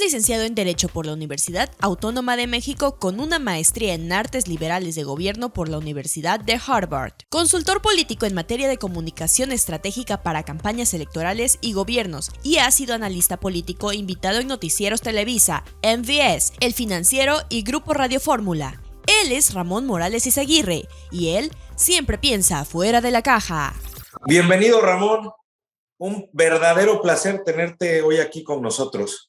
licenciado en Derecho por la Universidad Autónoma de México con una maestría en Artes Liberales de Gobierno por la Universidad de Harvard. Consultor político en materia de comunicación estratégica para campañas electorales y gobiernos, y ha sido analista político invitado en noticieros Televisa, MVS, El Financiero y Grupo Radio Fórmula. Él es Ramón Morales Izaguirre, y él siempre piensa fuera de la caja. Bienvenido, Ramón. Un verdadero placer tenerte hoy aquí con nosotros.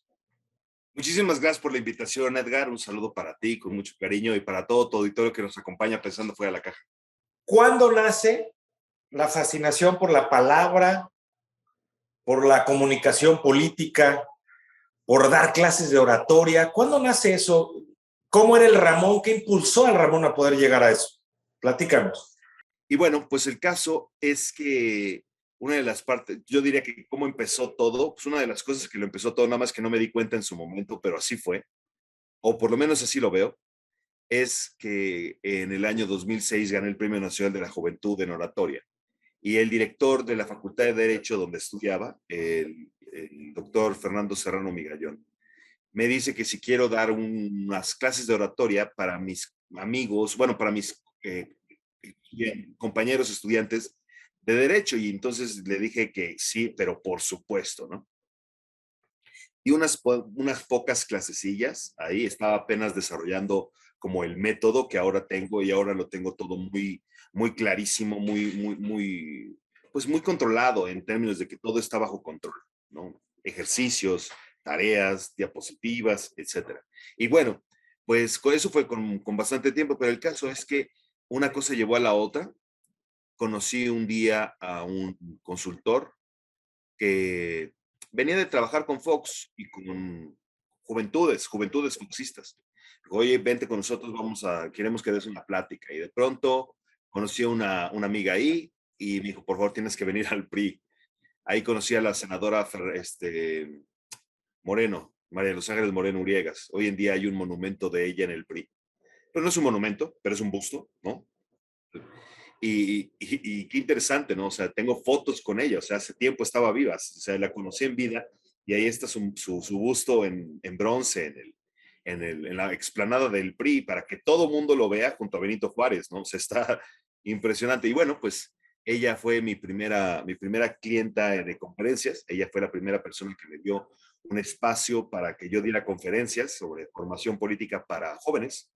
Muchísimas gracias por la invitación, Edgar. Un saludo para ti, con mucho cariño, y para todo tu auditorio que nos acompaña pensando fuera de la caja. ¿Cuándo nace la fascinación por la palabra, por la comunicación política, por dar clases de oratoria? ¿Cuándo nace eso? ¿Cómo era el Ramón? ¿Qué impulsó al Ramón a poder llegar a eso? Platícanos. Y bueno, pues el caso es que una de las partes, yo diría que cómo empezó todo, pues una de las cosas que lo empezó todo, nada más que no me di cuenta en su momento, pero así fue, o por lo menos así lo veo, es que en el año 2006 gané el Premio Nacional de la Juventud en Oratoria. Y el director de la Facultad de Derecho donde estudiaba, el doctor Fernando Serrano Migallón, me dice que si quiero dar unas clases de oratoria para mis amigos, bueno, para mis compañeros estudiantes de Derecho. Y entonces le dije que sí, pero por supuesto, ¿no? Y unas pocas clasecillas, ahí estaba apenas desarrollando como el método que ahora tengo, y ahora lo tengo todo muy clarísimo, pues muy controlado en términos de que todo está bajo control, ¿no? Ejercicios, tareas, diapositivas, etcétera. Y bueno, pues con eso fue con bastante tiempo, pero el caso es que una cosa llevó a la otra. Conocí un día a un consultor que venía de trabajar con Fox y con juventudes foxistas. Dijo, oye, vente con nosotros, queremos que des una plática. Y de pronto conocí a una amiga ahí y me dijo, por favor, tienes que venir al PRI. Ahí conocí a la senadora Moreno, María de los Ángeles Moreno Uriegas. Hoy en día hay un monumento de ella en el PRI. Pero no es un monumento, pero es un busto, ¿no? Y qué interesante, ¿no? O sea, tengo fotos con ella, o sea, hace tiempo estaba viva, o sea, la conocí en vida, y ahí está su busto en bronce en la explanada del PRI, para que todo mundo lo vea junto a Benito Juárez, ¿no? O sea, está impresionante. Y bueno, pues ella fue mi primera clienta de conferencias. Ella fue la primera persona que me dio un espacio para que yo diera conferencias sobre formación política para jóvenes.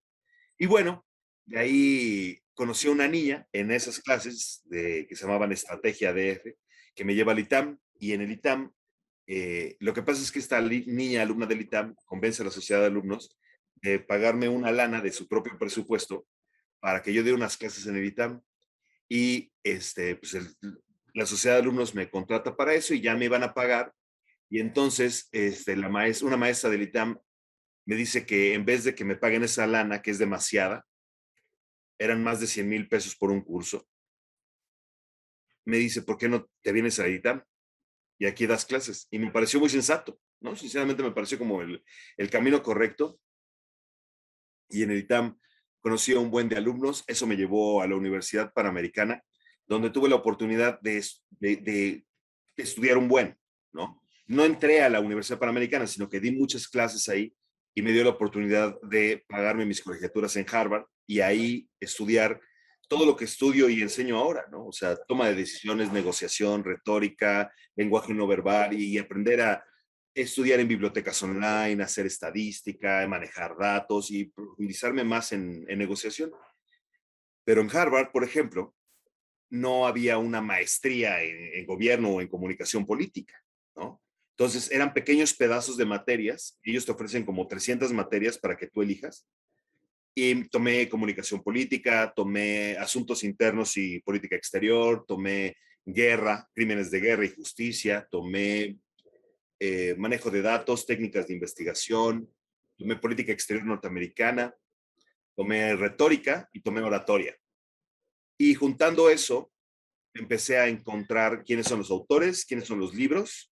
Y bueno, de ahí conocí a una niña en esas clases que se llamaban Estrategia DF, que me lleva al ITAM. Y en el ITAM, lo que pasa es que esta niña alumna del ITAM convence a la sociedad de alumnos de pagarme una lana de su propio presupuesto para que yo diera unas clases en el ITAM. Y pues la sociedad de alumnos me contrata para eso, y ya me iban a pagar. Y entonces una maestra del ITAM me dice que en vez de que me paguen esa lana, que es demasiada, eran más de 100,000 pesos por un curso, me dice, ¿por qué no te vienes a ITAM y aquí das clases? Y me pareció muy sensato, ¿no? Sinceramente me pareció como el camino correcto. Y en el ITAM conocí a un buen de alumnos. Eso me llevó a la Universidad Panamericana, donde tuve la oportunidad de estudiar un buen, ¿no? No entré a la Universidad Panamericana, sino que di muchas clases ahí, y me dio la oportunidad de pagarme mis colegiaturas en Harvard y ahí estudiar todo lo que estudio y enseño ahora, ¿no? O sea, toma de decisiones, negociación, retórica, lenguaje no verbal, y aprender a estudiar en bibliotecas online, hacer estadística, manejar datos y profundizarme más en negociación. Pero en Harvard, por ejemplo, no había una maestría en gobierno o en comunicación política, ¿no? Entonces eran pequeños pedazos de materias. Ellos te ofrecen como 300 materias para que tú elijas. Y tomé comunicación política, tomé asuntos internos y política exterior, tomé guerra, crímenes de guerra y justicia, tomé manejo de datos, técnicas de investigación, tomé política exterior norteamericana, tomé retórica y tomé oratoria. Y juntando eso, empecé a encontrar quiénes son los autores, quiénes son los libros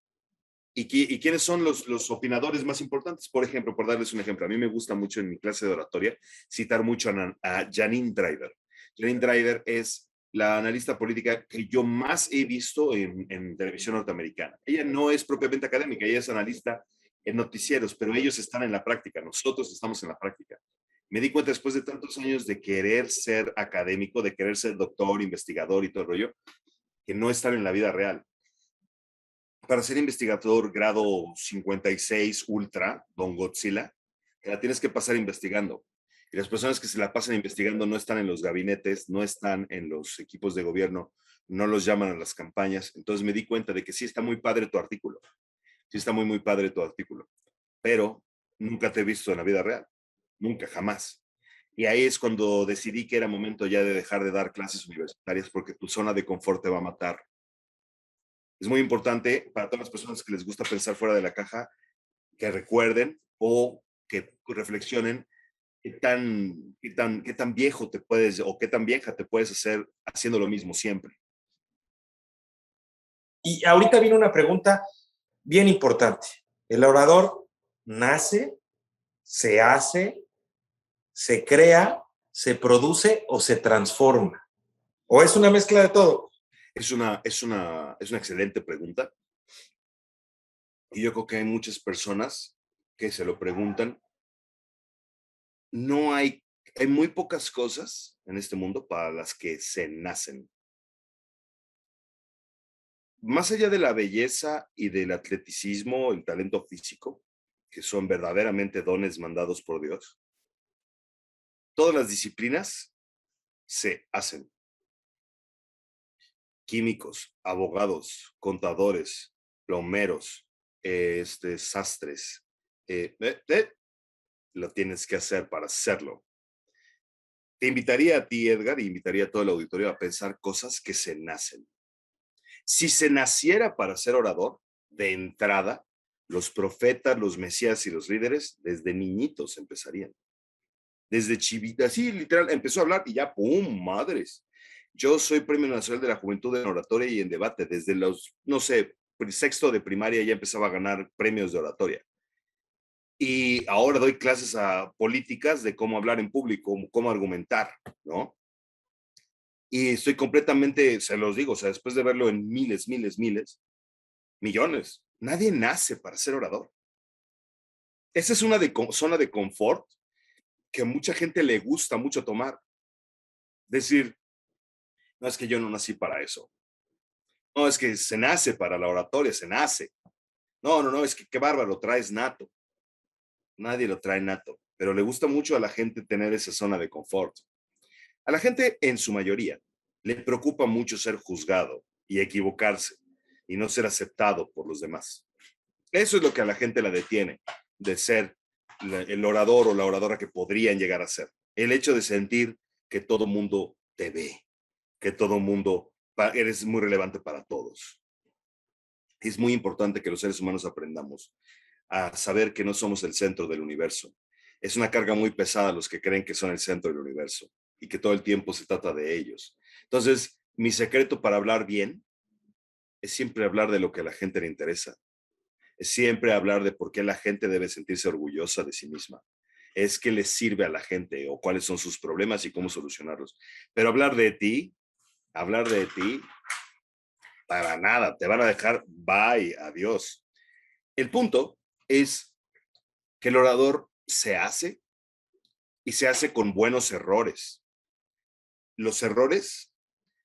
y quiénes son los opinadores más importantes. Por ejemplo, por darles un ejemplo, a mí me gusta mucho en mi clase de oratoria citar mucho a Janine Driver. Janine Driver es la analista política que yo más he visto en televisión norteamericana. Ella no es propiamente académica, ella es analista en noticieros, pero ellos están en la práctica, nosotros estamos en la práctica. Me di cuenta después de tantos años de querer ser académico, de querer ser doctor, investigador y todo el rollo, que no están en la vida real. Para ser investigador grado 56 Ultra, Don Godzilla, te la tienes que pasar investigando. Y las personas que se la pasan investigando no están en los gabinetes, no están en los equipos de gobierno, no los llaman a las campañas. Entonces me di cuenta de que sí está muy padre tu artículo, sí está muy, muy padre tu artículo, pero nunca te he visto en la vida real, nunca, jamás. Y ahí es cuando decidí que era momento ya de dejar de dar clases universitarias porque tu zona de confort te va a matar. Es muy importante para todas las personas que les gusta pensar fuera de la caja, que recuerden o que reflexionen qué tan viejo te puedes o qué tan vieja te puedes hacer haciendo lo mismo siempre. Y ahorita viene una pregunta bien importante. ¿El orador nace, se hace, se crea, se produce o se transforma? ¿O es una mezcla de todo? Es una excelente pregunta. Y yo creo que hay muchas personas que se lo preguntan. No hay muy pocas cosas en este mundo para las que se nacen. Más allá de la belleza y del atleticismo, el talento físico, que son verdaderamente dones mandados por Dios, todas las disciplinas se hacen. Químicos, abogados, contadores, plomeros, sastres, lo tienes que hacer para hacerlo. Te invitaría a ti, Edgar, y invitaría a todo el auditorio a pensar cosas que se nacen. Si se naciera para ser orador, de entrada, los profetas, los mesías y los líderes, desde niñitos empezarían. Desde chivita, así literal, empezó a hablar y ya, ¡pum! Madres. Yo soy Premio Nacional de la Juventud en Oratoria y en Debate. Desde los, no sé, sexto de primaria ya empezaba a ganar premios de oratoria. Y ahora doy clases a políticas de cómo hablar en público, cómo argumentar, ¿no? Y estoy completamente, se los digo, o sea, después de verlo en miles, miles, miles, millones, nadie nace para ser orador. Esa es una zona de confort que a mucha gente le gusta mucho tomar. Decir, no es que yo no nací para eso. No, es que se nace para la oratoria, se nace. No, no, no, es que qué bárbaro, traes nato. Nadie lo trae nato, pero le gusta mucho a la gente tener esa zona de confort. A la gente, en su mayoría, le preocupa mucho ser juzgado y equivocarse y no ser aceptado por los demás. Eso es lo que a la gente la detiene de ser el orador o la oradora que podrían llegar a ser. El hecho de sentir que todo mundo te ve, que todo mundo eres muy relevante para todos. Es muy importante que los seres humanos aprendamos a saber que no somos el centro del universo. Es una carga muy pesada los que creen que son el centro del universo y que todo el tiempo se trata de ellos. Entonces, mi secreto para hablar bien es siempre hablar de lo que a la gente le interesa. Es siempre hablar de por qué la gente debe sentirse orgullosa de sí misma. Es qué les sirve a la gente o cuáles son sus problemas y cómo solucionarlos. Pero hablar de ti, para nada, te van a dejar, bye, adiós. El punto es que el orador se hace y se hace con buenos errores. Los errores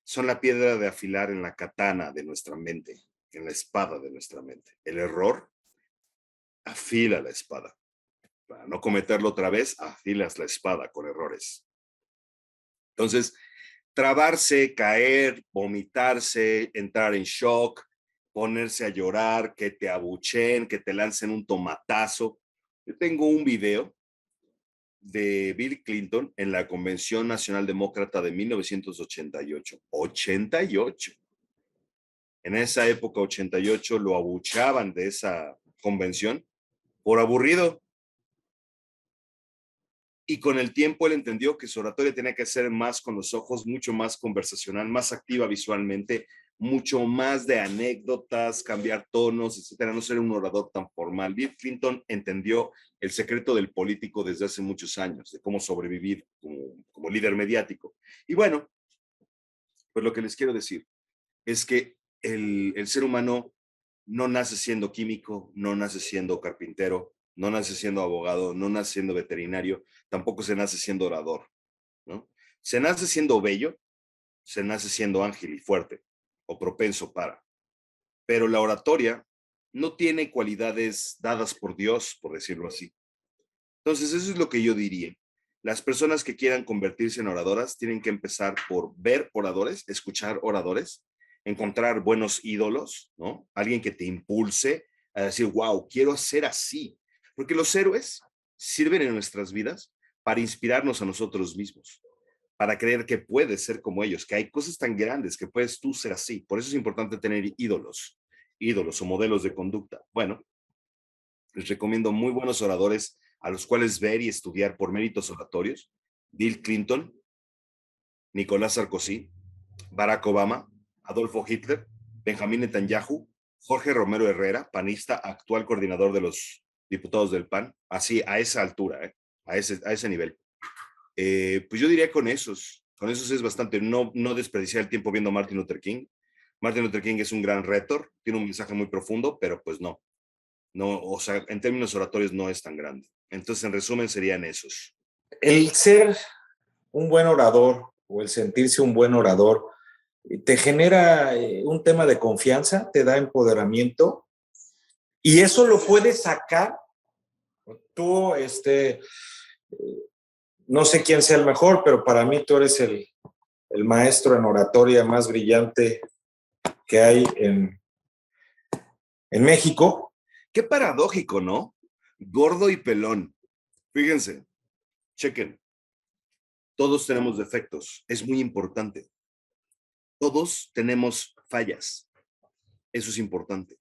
son la piedra de afilar en la katana de nuestra mente, en la espada de nuestra mente. El error afila la espada. Para no cometerlo otra vez, afilas la espada con errores. Entonces, trabarse, caer, vomitarse, entrar en shock, ponerse a llorar, que te abucheen, que te lancen un tomatazo. Yo tengo un video de Bill Clinton en la Convención Nacional Demócrata de 1988. 88. En esa época, 88, lo abuchaban de esa convención por aburrido. Y con el tiempo él entendió que su oratoria tenía que ser más con los ojos, mucho más conversacional, más activa visualmente, mucho más de anécdotas, cambiar tonos, etcétera, no ser un orador tan formal. Bill Clinton entendió el secreto del político desde hace muchos años, de cómo sobrevivir como líder mediático. Y bueno, pues lo que les quiero decir es que el ser humano no nace siendo químico, no nace siendo carpintero, no nace siendo abogado, no nace siendo veterinario, tampoco se nace siendo orador, ¿no? Se nace siendo bello, se nace siendo ágil y fuerte o propenso para. Pero la oratoria no tiene cualidades dadas por Dios, por decirlo así. Entonces, eso es lo que yo diría. Las personas que quieran convertirse en oradoras tienen que empezar por ver oradores, escuchar oradores, encontrar buenos ídolos, ¿no? Alguien que te impulse a decir, wow, quiero ser así. Porque los héroes sirven en nuestras vidas para inspirarnos a nosotros mismos, para creer que puedes ser como ellos, que hay cosas tan grandes que puedes tú ser así. Por eso es importante tener ídolos o modelos de conducta. Bueno, les recomiendo muy buenos oradores a los cuales ver y estudiar por méritos oratorios. Bill Clinton, Nicolás Sarkozy, Barack Obama, Adolfo Hitler, Benjamín Netanyahu, Jorge Romero Herrera, panista, actual coordinador de los diputados del PAN, así a esa altura, a ese nivel. Pues yo diría con esos es bastante, no desperdiciar el tiempo viendo a Martin Luther King. Martin Luther King es un gran retor, tiene un mensaje muy profundo, pero pues no, o sea, en términos oratorios no es tan grande. Entonces, en resumen, serían esos. El ser un buen orador o el sentirse un buen orador te genera un tema de confianza, te da empoderamiento y eso lo puedes sacar. Tú, no sé quién sea el mejor, pero para mí tú eres el maestro en oratoria más brillante que hay en México. Qué paradójico, ¿no? Gordo y pelón. Fíjense, chequen. Todos tenemos defectos, es muy importante. Todos tenemos fallas, eso es importante.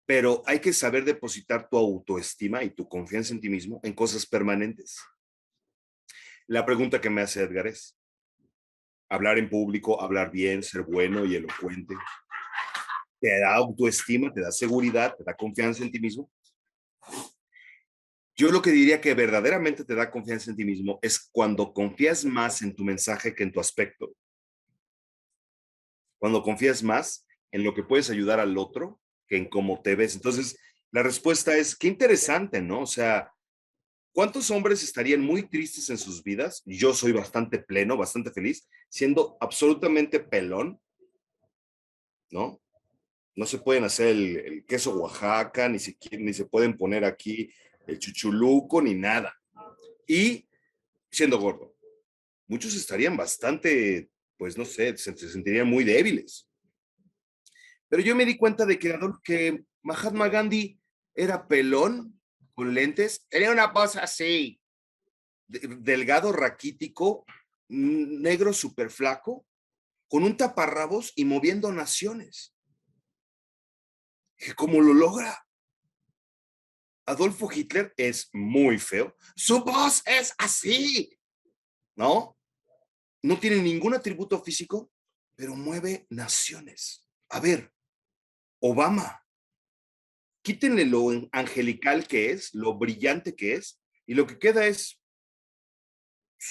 Pero hay que saber depositar tu autoestima y tu confianza en ti mismo en cosas permanentes. La pregunta que me hace Edgar es, hablar en público, hablar bien, ser bueno y elocuente, ¿te da autoestima, te da seguridad, te da confianza en ti mismo? Yo lo que diría que verdaderamente te da confianza en ti mismo es cuando confías más en tu mensaje que en tu aspecto. Cuando confías más en lo que puedes ayudar al otro que en cómo te ves. Entonces, la respuesta es, qué interesante, ¿no? O sea, ¿cuántos hombres estarían muy tristes en sus vidas? Yo soy bastante pleno, bastante feliz, siendo absolutamente pelón, ¿no? No se pueden hacer el queso Oaxaca, ni se pueden poner aquí el chuchuluco, ni nada. Y siendo gordo. Muchos estarían bastante, pues no sé, se sentirían muy débiles. Pero yo me di cuenta de que Mahatma Gandhi era pelón, con lentes, tenía una voz así, delgado, raquítico, negro, súper flaco, con un taparrabos y moviendo naciones. ¿Cómo lo logra? Adolfo Hitler es muy feo. Su voz es así, ¿no? No tiene ningún atributo físico, pero mueve naciones. A ver, Obama, quítenle lo angelical que es, lo brillante que es, y lo que queda es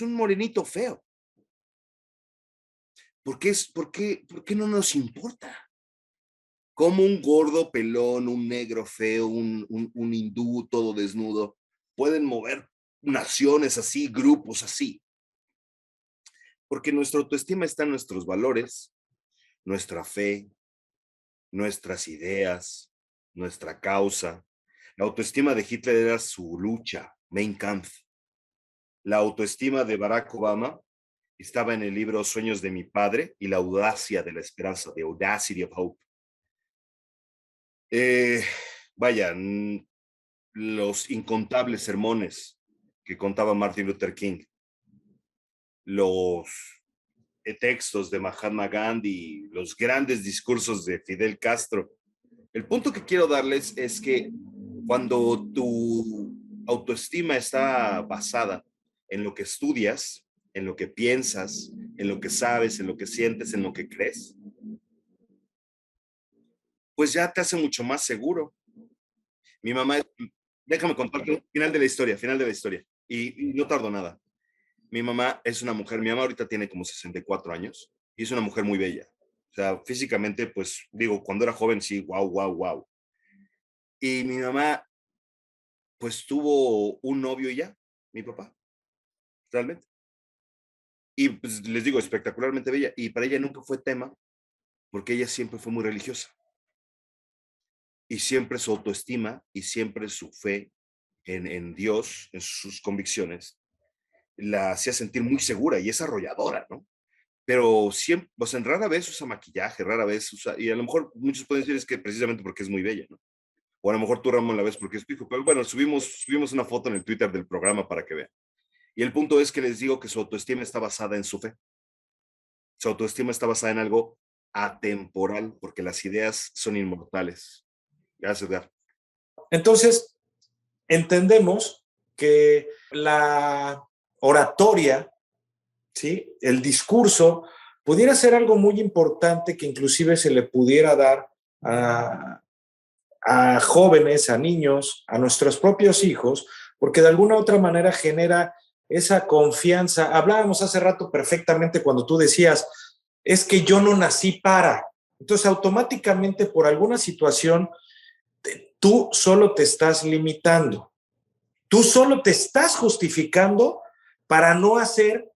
un morenito feo. ¿Por qué no nos importa? Como un gordo pelón, un negro feo, un hindú todo desnudo, pueden mover naciones así, grupos así. Porque nuestra autoestima está en nuestros valores, nuestra fe, nuestras ideas, nuestra causa. La autoestima de Hitler era su lucha, Mein Kampf. La autoestima de Barack Obama estaba en el libro Sueños de mi padre y la audacia de la esperanza, The Audacity of Hope. Vaya, los incontables sermones que contaba Martin Luther King, los textos de Mahatma Gandhi, los grandes discursos de Fidel Castro. El punto que quiero darles es que cuando tu autoestima está basada en lo que estudias, en lo que piensas, en lo que sabes, en lo que sientes, en lo que crees, pues ya te hace mucho más seguro. Mi mamá, déjame contarte, final de la historia, y no tardo nada. Mi mamá es una mujer, mi mamá ahorita tiene como 64 años, y es una mujer muy bella. sea, físicamente, pues digo, cuando era joven, sí, wow, wow, wow. Y mi mamá, pues tuvo un novio y ya, mi papá, realmente. Y pues les digo, espectacularmente bella. Y para ella nunca fue tema, porque ella siempre fue muy religiosa. Y siempre su autoestima y siempre su fe en Dios, en sus convicciones, la hacía sentir muy segura y es arrolladora, ¿no? Pero siempre, pues en rara vez usa maquillaje, rara vez usa, y a lo mejor muchos pueden decir es que precisamente porque es muy bella, ¿no? O a lo mejor tú, Ramón, la ves porque es tu hijo, pero bueno, subimos una foto en el Twitter del programa para que vean. Y el punto es que les digo que su autoestima está basada en su fe. Su autoestima está basada en algo atemporal, porque las ideas son inmortales. Gracias, Edgar. Entonces, entendemos que la oratoria, ¿sí? El discurso, pudiera ser algo muy importante que inclusive se le pudiera dar a jóvenes, a niños, a nuestros propios hijos, porque de alguna u otra manera genera esa confianza. Hablábamos hace rato perfectamente cuando tú decías, es que yo no nací para. Entonces, automáticamente por alguna situación, tú solo te estás limitando. Tú solo te estás justificando para no hacer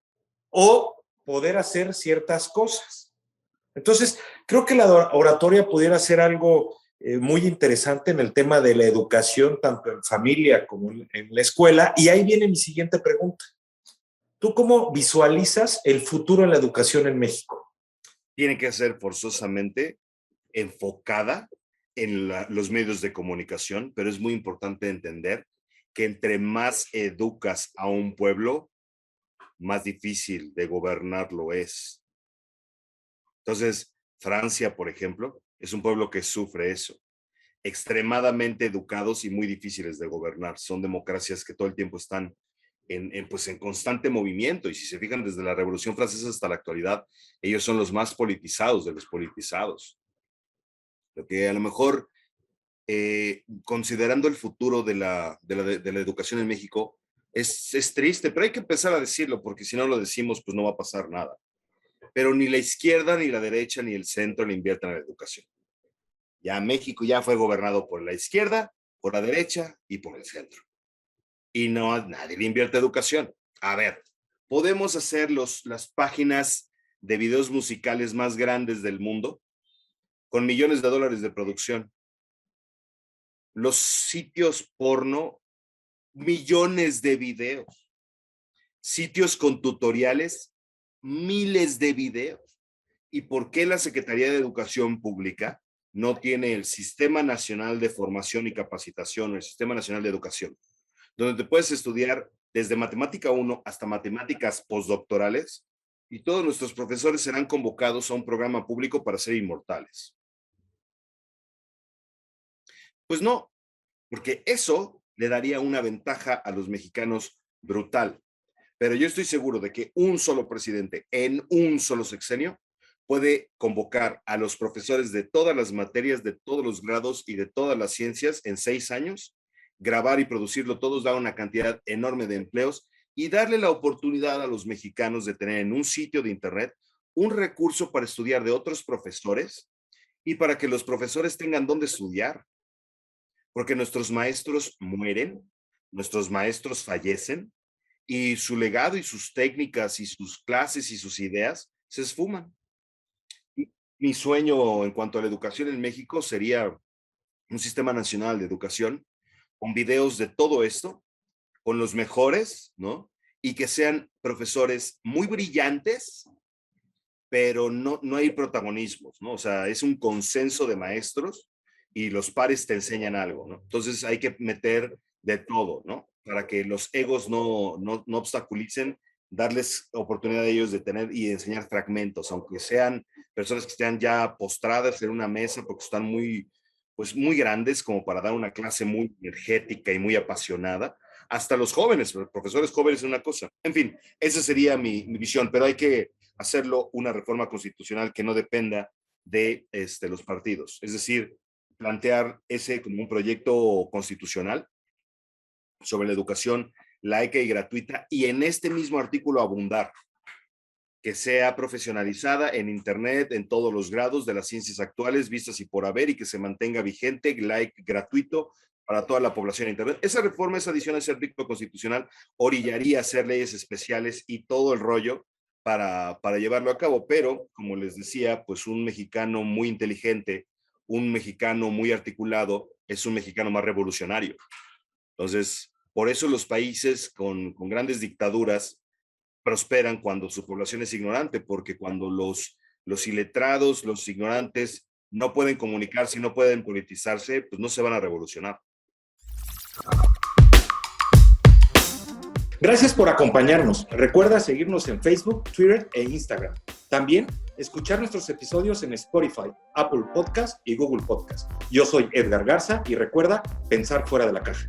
o poder hacer ciertas cosas. Entonces, creo que la oratoria pudiera ser algo muy interesante en el tema de la educación, tanto en familia como en la escuela. Y ahí viene mi siguiente pregunta. ¿Tú cómo visualizas el futuro en la educación en México? Tiene que ser forzosamente enfocada en los medios de comunicación, pero es muy importante entender que entre más educas a un pueblo, más difícil de gobernarlo es. Entonces, Francia, por ejemplo, es un pueblo que sufre eso. Extremadamente educados y muy difíciles de gobernar. Son democracias que todo el tiempo están pues en constante movimiento. Y si se fijan, desde la Revolución Francesa hasta la actualidad, ellos son los más politizados de los politizados. Lo que a lo mejor, considerando el futuro de la educación en México, es triste, pero hay que empezar a decirlo, porque si no lo decimos, pues no va a pasar nada. Pero ni la izquierda, ni la derecha, ni el centro le invierten en la educación. Ya México ya fue gobernado por la izquierda, por la derecha y por el centro. Y no, nadie le invierte educación. A ver, podemos hacer las páginas de videos musicales más grandes del mundo con millones de dólares de producción. Los sitios porno, millones de videos. Sitios con tutoriales, miles de videos. ¿Y por qué la Secretaría de Educación Pública no tiene el Sistema Nacional de Formación y Capacitación o el Sistema Nacional de Educación, donde te puedes estudiar desde matemática 1 hasta matemáticas postdoctorales y todos nuestros profesores serán convocados a un programa público para ser inmortales? Pues no, porque eso le daría una ventaja a los mexicanos brutal. Pero yo estoy seguro de que un solo presidente en un solo sexenio puede convocar a los profesores de todas las materias, de todos los grados y de todas las ciencias en 6 años, grabar y producirlo todos, dar una cantidad enorme de empleos y darle la oportunidad a los mexicanos de tener en un sitio de internet un recurso para estudiar de otros profesores y para que los profesores tengan dónde estudiar, porque nuestros maestros mueren, nuestros maestros fallecen y su legado y sus técnicas y sus clases y sus ideas se esfuman. Mi sueño en cuanto a la educación en México sería un sistema nacional de educación con videos de todo esto, con los mejores, ¿no? Y que sean profesores muy brillantes, pero no hay protagonismos, ¿no? O sea, es un consenso de maestros y los pares te enseñan algo, ¿no? Entonces hay que meter de todo, ¿no? Para que los egos no obstaculicen, darles oportunidad a ellos de tener y enseñar fragmentos, aunque sean personas que estén ya postradas en una mesa porque están pues muy grandes como para dar una clase muy energética y muy apasionada. Hasta los jóvenes, los profesores jóvenes es una cosa. En fin, esa sería mi visión, pero hay que hacerlo una reforma constitucional que no dependa de los partidos. Es decir, plantear ese como un proyecto constitucional sobre la educación laica y gratuita y en este mismo artículo abundar que sea profesionalizada en Internet, en todos los grados de las ciencias actuales, vistas y por haber, y que se mantenga vigente, gratuito para toda la población de Internet. Esa reforma, esa adición a ese artículo constitucional, orillaría a hacer leyes especiales y todo el rollo para llevarlo a cabo. Pero, como les decía, pues un mexicano muy inteligente, un mexicano muy articulado, es un mexicano más revolucionario. Entonces, por eso los países con grandes dictaduras prosperan cuando su población es ignorante, porque cuando los iletrados, los ignorantes, no pueden comunicarse y no pueden politizarse, pues no se van a revolucionar. Gracias por acompañarnos. Recuerda seguirnos en Facebook, Twitter e Instagram. También escuchar nuestros episodios en Spotify, Apple Podcast y Google Podcast. Yo soy Edgar Garza y recuerda pensar fuera de la caja.